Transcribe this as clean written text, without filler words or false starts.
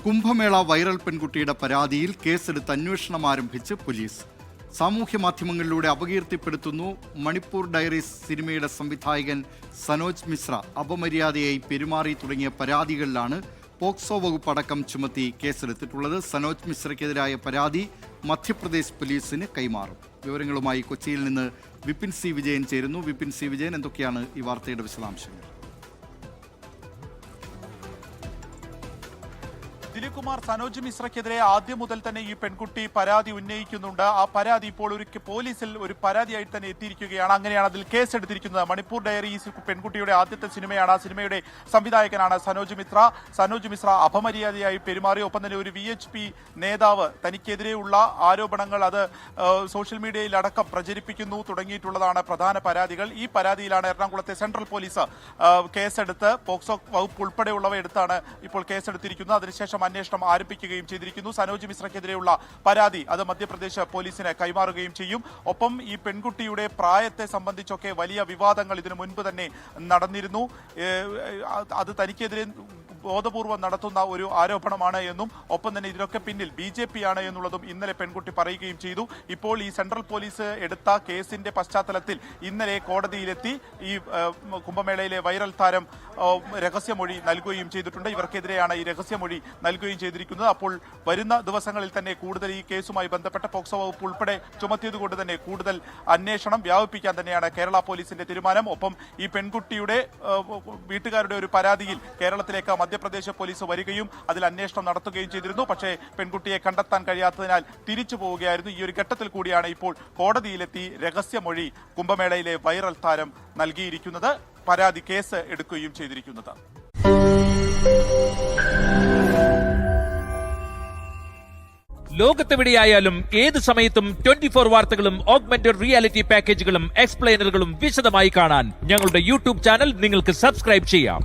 Kumbh Mela viral പെൺകുട്ടിയുടെ പരാതിയിൽ കേസെടുത്ത് അന്വേഷണം ആരംഭിച്ച് പോലീസ്. സാമൂഹ്യ മാധ്യമങ്ങളിലൂടെ അപകീർത്തിപ്പെടുത്തുന്നു. മണിപ്പൂർ ഡയറീസ് സിനിമയുടെ സംവിധായകൻ സനോജ് മിശ്ര അപമര്യാദയായി പെരുമാറി തുടങ്ങിയ പരാതികളിലാണ് പോക്സോ വകുപ്പ് അടക്കം ചുമത്തി കേസെടുത്തിട്ടുള്ളത്. സനോജ് മിശ്രയ്ക്കെതിരായ പരാതി മധ്യപ്രദേശ് പോലീസിന് കൈമാറും. വിവരങ്ങളുമായി കൊച്ചിയിൽ നിന്ന് വിപിൻ സി വിജയൻ ചേരുന്നു. വിപിൻ സി വിജയൻ, എന്തൊക്കെയാണ് ഈ വാർത്തയുടെ വിശദാംശങ്ങൾ? ദിലീപ് കുമാർ, സനോജ് മിശ്രയ്ക്കെതിരെ ആദ്യം മുതൽ തന്നെ ഈ പെൺകുട്ടി പരാതി ഉന്നയിക്കുന്നുണ്ട്. ആ പരാതി ഇപ്പോൾ പോലീസിൽ ഒരു പരാതിയായി തന്നെ എത്തിയിരിക്കുകയാണ്. അങ്ങനെയാണ് അതിൽ കേസെടുത്തിരിക്കുന്നത്. മണിപ്പൂർ ഡയറീസ് പെൺകുട്ടിയുടെ ആദ്യത്തെ സിനിമയാണ്. ആ സിനിമയുടെ സംവിധായകനാണ് സനോജ് മിശ്ര. സനോജ് മിശ്ര അപമര്യാദയായി പെരുമാറി. ഒപ്പം തന്നെ ഒരു VHP നേതാവ് തനിക്കെതിരെയുള്ള ആരോപണങ്ങൾ അത് സോഷ്യൽ മീഡിയയിൽ അടക്കം പ്രചരിപ്പിക്കുന്നു തുടങ്ങിയിട്ടുള്ളതാണ് പ്രധാന പരാതികൾ. ഈ പരാതിയിലാണ് എറണാകുളത്തെ സെൻട്രൽ പോലീസ് കേസെടുത്ത് പോക്സോ വകുപ്പ് ഉൾപ്പെടെയുള്ളവ എടുത്താണ് ഇപ്പോൾ കേസെടുത്തിരിക്കുന്നത്. അതിനുശേഷം അന്വേഷണം ആരംഭിക്കുകയും ചെയ്തിരിക്കുന്നു. സനോജ് മിശ്രയ്ക്കെതിരെയുള്ള പരാതി അത് മധ്യപ്രദേശ് പോലീസിന് കൈമാറുകയും ചെയ്യും. ഒപ്പം ഈ പെൺകുട്ടിയുടെ പ്രായത്തെ സംബന്ധിച്ചൊക്കെ വലിയ വിവാദങ്ങൾ ഇതിനു മുൻപ് തന്നെ നടന്നിരുന്നു. അത് തനിക്കെതിരെ ബോധപൂർവം നടത്തുന്ന ഒരു ആരോപണമാണ് എന്നും ഒപ്പം തന്നെ ഇതിനൊക്കെ പിന്നിൽ BJP ആണ് എന്നുള്ളതും ഇന്നലെ പെൺകുട്ടി പറയുകയും ചെയ്തു. ഇപ്പോൾ ഈ സെൻട്രൽ പോലീസ് എടുത്ത കേസിന്റെ പശ്ചാത്തലത്തിൽ ഇന്നലെ കോടതിയിലെത്തി ഈ കുംഭമേളയിലെ വൈറൽ താരം രഹസ്യമൊഴി നൽകുകയും ചെയ്തിട്ടുണ്ട്. ഇവർക്കെതിരെയാണ് ഈ രഹസ്യമൊഴി നൽകുകയും ചെയ്തിരിക്കുന്നത്. അപ്പോൾ വരുന്ന ദിവസങ്ങളിൽ തന്നെ കൂടുതൽ ഈ കേസുമായി ബന്ധപ്പെട്ട പോക്സോ വകുപ്പ് ഉൾപ്പെടെ ചുമത്തിയതുകൊണ്ട് തന്നെ കൂടുതൽ അന്വേഷണം വ്യാപിപ്പിക്കാൻ തന്നെയാണ് കേരള പോലീസിന്റെ തീരുമാനം. ഒപ്പം ഈ പെൺകുട്ടിയുടെ വീട്ടുകാരുടെ ഒരു പരാതിയിൽ കേരളത്തിലേക്ക് മധ്യപ്രദേശ് പോലീസ് വരികയും അതിൽ അന്വേഷണം നടത്തുകയും ചെയ്തിരുന്നു. പക്ഷേ പെൺകുട്ടിയെ കണ്ടെത്താൻ കഴിയാത്തതിനാൽ തിരിച്ചു പോവുകയായിരുന്നു. ഈ ഒരു ഘട്ടത്തിൽ കൂടിയാണ് ഇപ്പോൾ കോടതിയിലെത്തി രഹസ്യമൊഴി കുംഭമേളയിലെ വൈറൽ താരം നൽകിയിരിക്കുന്നത്. പരാതി കേസ് എടുക്കുകയും ചെയ്തിരിക്കുന്നത്. ലോകത്തെവിടെയായാലും ഏത് സമയത്തും 24 വാർത്തകളും ഓഗ്മെന്റഡ് റിയാലിറ്റി പാക്കേജുകളും എക്സ്പ്ലെയിനറുകളും വിശദമായി കാണാൻ ഞങ്ങളുടെ YouTube ചാനൽ നിങ്ങൾക്ക് സബ്സ്ക്രൈബ് ചെയ്യാം.